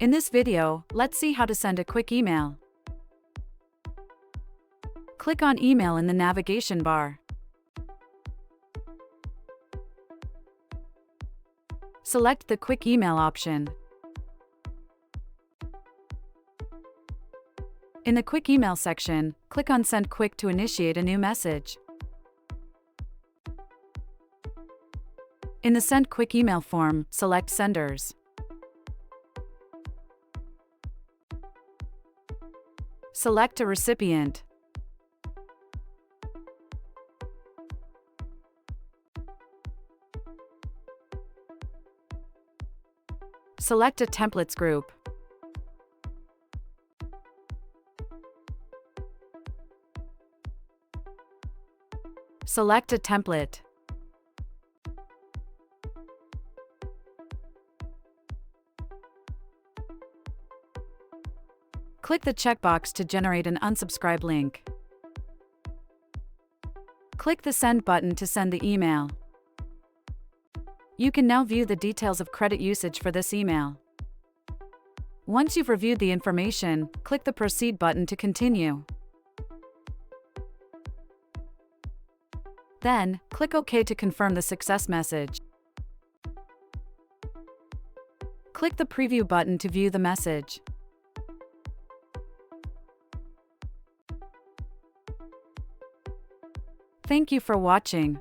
In this video, let's see how to send a quick email. Click on Email in the navigation bar. Select the Quick Email option. In the Quick Email section, click on Send Quick to initiate a new message. In the Send Quick Email form, select Senders. Select a recipient. Select a templates group. Select a template. Click the checkbox to generate an unsubscribe link. Click the Send button to send the email. You can now view the details of credit usage for this email. Once you've reviewed the information, click the Proceed button to continue. Then, click OK to confirm the success message. Click the Preview button to view the message. Thank you for watching.